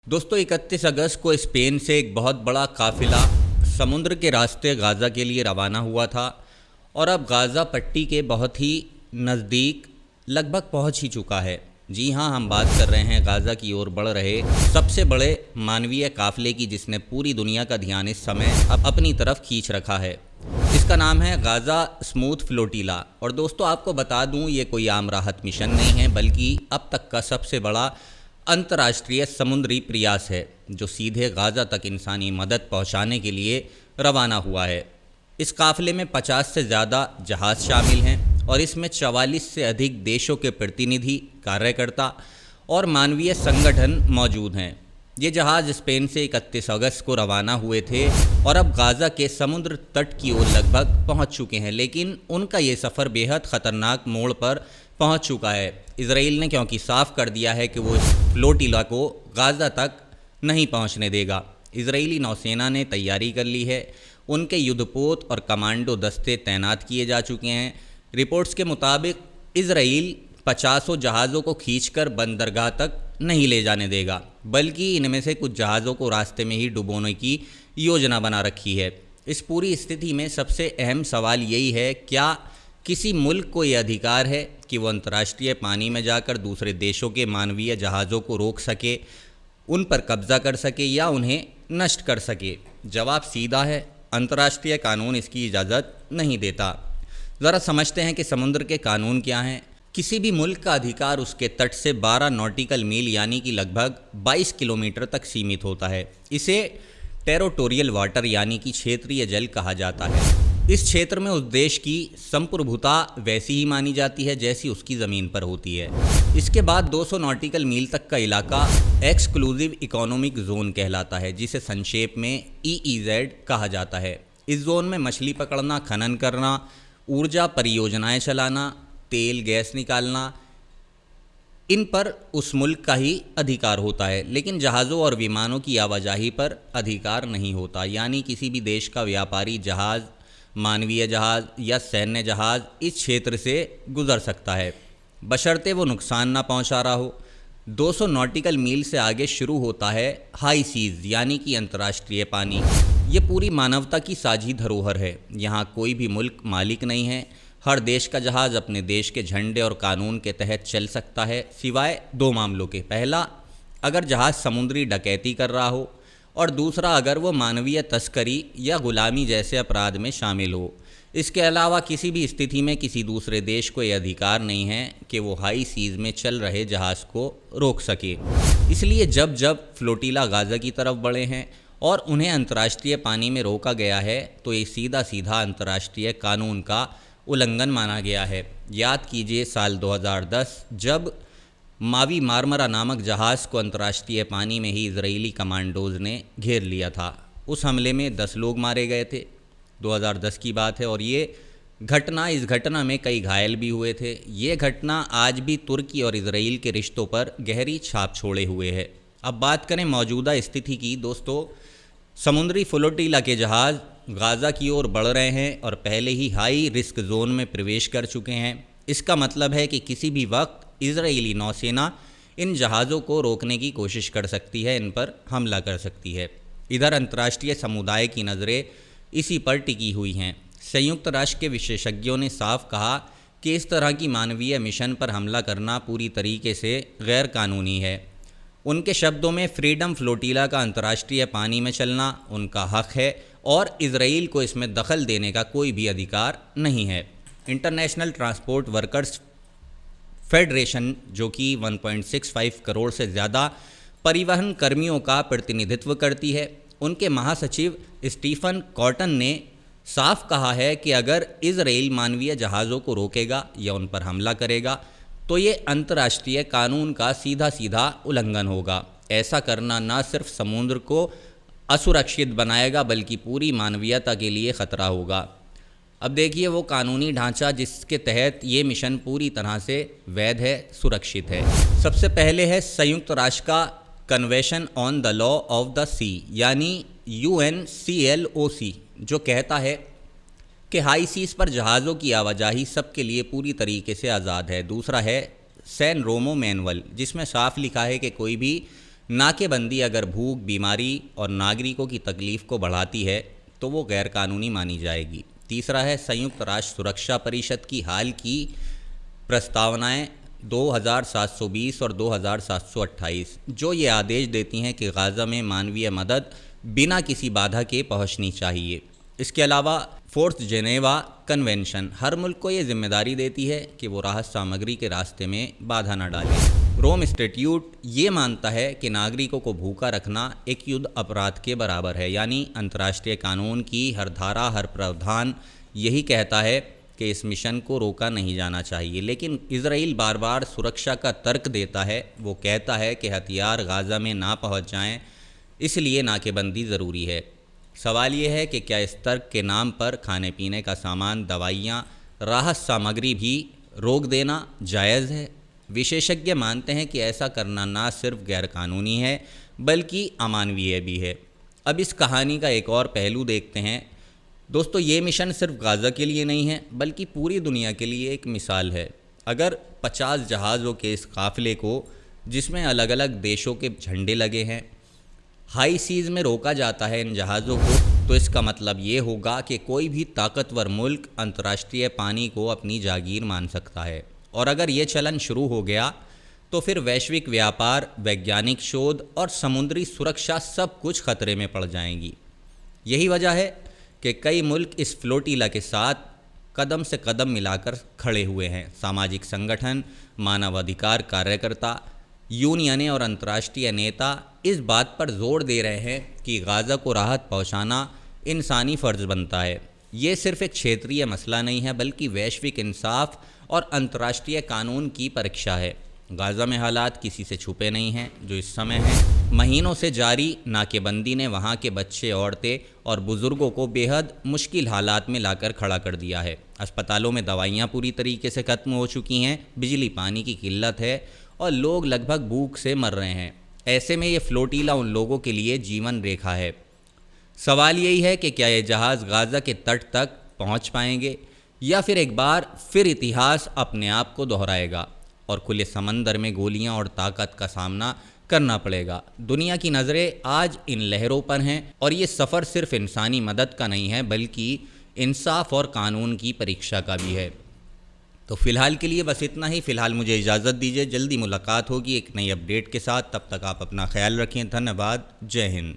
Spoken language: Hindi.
दोस्तों 31 अगस्त को स्पेन से एक बहुत बड़ा काफिला समुद्र के रास्ते गाज़ा के लिए रवाना हुआ था और अब गाज़ा पट्टी के बहुत ही नज़दीक लगभग पहुंच ही चुका है। जी हां, हम बात कर रहे हैं गाज़ा की ओर बढ़ रहे सबसे बड़े मानवीय काफिले की, जिसने पूरी दुनिया का ध्यान इस समय अब अपनी तरफ खींच रखा है। इसका नाम है गाज़ा स्मूथ फ्लोटिला। और दोस्तों आपको बता दूं, ये कोई आम राहत मिशन नहीं है, बल्कि अब तक का सबसे बड़ा अंतर्राष्ट्रीय समुद्री प्रयास है जो सीधे गाज़ा तक इंसानी मदद पहुंचाने के लिए रवाना हुआ है। इस काफ़िले में 50 से ज़्यादा जहाज़ शामिल हैं और इसमें 44 से अधिक देशों के प्रतिनिधि, कार्यकर्ता और मानवीय संगठन मौजूद हैं। ये जहाज़ स्पेन से 31 अगस्त को रवाना हुए थे और अब गाज़ा के समुद्र तट की ओर लगभग पहुंच चुके हैं, लेकिन उनका ये सफ़र बेहद ख़तरनाक मोड़ पर पहुंच चुका है। इजराइल ने क्योंकि साफ कर दिया है कि वो इस फ्लोटिला को गाज़ा तक नहीं पहुंचने देगा। इजरायली नौसेना ने तैयारी कर ली है, उनके युद्धपोत और कमांडो दस्ते तैनात किए जा चुके हैं। रिपोर्ट्स के मुताबिक इजराइल 50 जहाज़ों को खींचकर बंदरगाह तक नहीं ले जाने देगा, बल्कि इनमें से कुछ जहाज़ों को रास्ते में ही डुबोने की योजना बना रखी है। इस पूरी स्थिति में सबसे अहम सवाल यही है, क्या किसी मुल्क को ये अधिकार है कि वो अंतर्राष्ट्रीय पानी में जाकर दूसरे देशों के मानवीय जहाज़ों को रोक सके, उन पर कब्जा कर सके या उन्हें नष्ट कर सके? जवाब सीधा है, अंतर्राष्ट्रीय कानून इसकी इजाज़त नहीं देता। ज़रा समझते हैं कि समुद्र के कानून क्या हैं। किसी भी मुल्क का अधिकार उसके तट से 12 नॉटिकल मील यानी कि लगभग 22 किलोमीटर तक सीमित होता है। इसे टेरिटोरियल वाटर यानी कि क्षेत्रीय जल कहा जाता है। इस क्षेत्र में उस देश की संप्रभुता वैसी ही मानी जाती है जैसी उसकी ज़मीन पर होती है। इसके बाद 200 नॉटिकल मील तक का इलाका एक्सक्लूसिव इकोनॉमिक जोन कहलाता है, जिसे संक्षेप में EEZ कहा जाता है। इस जोन में मछली पकड़ना, खनन करना, ऊर्जा परियोजनाएं चलाना, तेल गैस निकालना, इन पर उस मुल्क का ही अधिकार होता है, लेकिन जहाज़ों और विमानों की आवाजाही पर अधिकार नहीं होता। यानी किसी भी देश का व्यापारी जहाज़, मानवीय जहाज़ या सैन्य जहाज़ इस क्षेत्र से गुजर सकता है, बशर्ते वो नुकसान ना पहुंचा रहा हो। 200 नॉटिकल मील से आगे शुरू होता है हाई सीज़ यानी कि अंतर्राष्ट्रीय पानी। ये पूरी मानवता की साझी धरोहर है। यहाँ कोई भी मुल्क मालिक नहीं है। हर देश का जहाज़ अपने देश के झंडे और कानून के तहत चल सकता है, सिवाय 2 मामलों के। पहला, अगर जहाज़ समुद्री डकैती कर रहा हो, और दूसरा, अगर वो मानवीय तस्करी या गुलामी जैसे अपराध में शामिल हो। इसके अलावा किसी भी स्थिति में किसी दूसरे देश को यह अधिकार नहीं है कि वो हाई सीज़ में चल रहे जहाज़ को रोक सके। इसलिए जब जब फ्लोटिला गाज़ा की तरफ बढ़े हैं और उन्हें अंतर्राष्ट्रीय पानी में रोका गया है, तो ये सीधा सीधा अंतर्राष्ट्रीय कानून का उल्लंघन माना गया है। याद कीजिए साल 2010 जब मावी मार्मरा नामक जहाज़ को अंतर्राष्ट्रीय पानी में ही इजरायली कमांडोज ने घेर लिया था। उस हमले में 10 लोग मारे गए थे। 2010 की बात है और इस घटना में कई घायल भी हुए थे। ये घटना आज भी तुर्की और इजराइल के रिश्तों पर गहरी छाप छोड़े हुए है। अब बात करें मौजूदा स्थिति की। दोस्तों, समुद्री फ्लोटिला के जहाज़ गाज़ा की ओर बढ़ रहे हैं और पहले ही हाई रिस्क जोन में प्रवेश कर चुके हैं। इसका मतलब है कि किसी भी वक्त इजरायली नौसेना इन जहाज़ों को रोकने की कोशिश कर सकती है, इन पर हमला कर सकती है। इधर अंतर्राष्ट्रीय समुदाय की नज़रें इसी पर टिकी हुई हैं। संयुक्त राष्ट्र के विशेषज्ञों ने साफ कहा कि इस तरह की मानवीय मिशन पर हमला करना पूरी तरीके से गैर कानूनी है। उनके शब्दों में, फ्रीडम फ्लोटिला का अंतर्राष्ट्रीय पानी में चलना उनका हक है और इजराइल को इसमें दखल देने का कोई भी अधिकार नहीं है। इंटरनेशनल ट्रांसपोर्ट वर्कर्स फेडरेशन, जो कि 1.65 करोड़ से ज़्यादा परिवहन कर्मियों का प्रतिनिधित्व करती है, उनके महासचिव स्टीफन कॉटन ने साफ कहा है कि अगर इजराइल मानवीय जहाज़ों को रोकेगा या उन पर हमला करेगा तो ये अंतर्राष्ट्रीय कानून का सीधा सीधा उल्लंघन होगा। ऐसा करना न सिर्फ समुद्र को असुरक्षित बनाएगा, बल्कि पूरी मानवीयता के लिए ख़तरा होगा। अब देखिए, वो कानूनी ढांचा जिसके तहत ये मिशन पूरी तरह से वैध है, सुरक्षित है। सबसे पहले है संयुक्त राष्ट्र का convention on the law of the sea यानी UNCLOC, जो कहता है कि हाई सीज़ पर जहाज़ों की आवाजाही सबके लिए पूरी तरीके से आज़ाद है। दूसरा है सैन रोमो मैनुअल, जिसमें साफ लिखा है कि कोई भी नाकेबंदी अगर भूख, बीमारी और नागरिकों की तकलीफ को बढ़ाती है तो वो गैरकानूनी मानी जाएगी। तीसरा है संयुक्त राष्ट्र सुरक्षा परिषद की हाल की प्रस्तावनाएं 2720 और 2728 जो ये आदेश देती हैं कि गाज़ा में मानवीय मदद बिना किसी बाधा के पहुंचनी चाहिए। इसके अलावा फोर्थ जेनेवा कन्वेंशन हर मुल्क को ये जिम्मेदारी देती है कि वो राहत सामग्री के रास्ते में बाधा न डाले। रोम स्टैट्यूट ये मानता है कि नागरिकों को भूखा रखना एक युद्ध अपराध के बराबर है, यानी अंतर्राष्ट्रीय कानून की हर धारा, हर प्रावधान यही कहता है कि इस मिशन को रोका नहीं जाना चाहिए। लेकिन इजराइल बार बार सुरक्षा का तर्क देता है। वो कहता है कि हथियार गाज़ा में ना पहुंच जाएं, इसलिए नाकेबंदी ज़रूरी है। सवाल ये है कि क्या इस तर्क के नाम पर खाने पीने का सामान, दवाइयाँ, राहत सामग्री भी रोक देना जायज़ है? विशेषज्ञ मानते हैं कि ऐसा करना ना सिर्फ गैरकानूनी है बल्कि अमानवीय भी है। अब इस कहानी का एक और पहलू देखते हैं। दोस्तों, ये मिशन सिर्फ गाज़ा के लिए नहीं है बल्कि पूरी दुनिया के लिए एक मिसाल है। अगर 50 जहाज़ों के इस काफ़िले को, जिसमें अलग अलग देशों के झंडे लगे हैं, हाई सीज़ में रोका जाता है इन जहाज़ों को, तो इसका मतलब ये होगा कि कोई भी ताकतवर मुल्क अंतर्राष्ट्रीय पानी को अपनी जागीर मान सकता है। और अगर ये चलन शुरू हो गया तो फिर वैश्विक व्यापार, वैज्ञानिक शोध और समुद्री सुरक्षा सब कुछ खतरे में पड़ जाएंगी। यही वजह है कि कई मुल्क इस फ्लोटिला के साथ कदम से कदम मिलाकर खड़े हुए हैं। सामाजिक संगठन, मानवाधिकार कार्यकर्ता, यूनियनें और अंतर्राष्ट्रीय नेता इस बात पर जोर दे रहे हैं कि गाज़ा को राहत पहुंचाना इंसानी फ़र्ज़ बनता है। ये सिर्फ एक क्षेत्रीय मसला नहीं है बल्कि वैश्विक इंसाफ और अंतर्राष्ट्रीय कानून की परीक्षा है। गाज़ा में हालात किसी से छुपे नहीं हैं। जो इस समय है, महीनों से जारी नाकेबंदी ने वहाँ के बच्चे, औरतें और बुज़ुर्गों को बेहद मुश्किल हालात में लाकर खड़ा कर दिया है। अस्पतालों में दवाइयाँ पूरी तरीके से ख़त्म हो चुकी हैं, बिजली पानी की किल्लत है और लोग लगभग भूख से मर रहे हैं। ऐसे में ये फ्लोटिला उन लोगों के लिए जीवन रेखा है। सवाल यही है कि क्या ये जहाज़ गाज़ा के तट तक पहुंच पाएंगे या फिर एक बार फिर इतिहास अपने आप को दोहराएगा और खुले समंदर में गोलियां और ताकत का सामना करना पड़ेगा। दुनिया की नज़रें आज इन लहरों पर हैं और ये सफ़र सिर्फ इंसानी मदद का नहीं है बल्कि इंसाफ और कानून की परीक्षा का भी है। तो फ़िलहाल के लिए बस इतना ही। फ़िलहाल मुझे इजाज़त दीजिए। जल्दी मुलाकात होगी एक नई अपडेट के साथ। तब तक आप अपना ख्याल रखें। धन्यवाद। जय हिंद।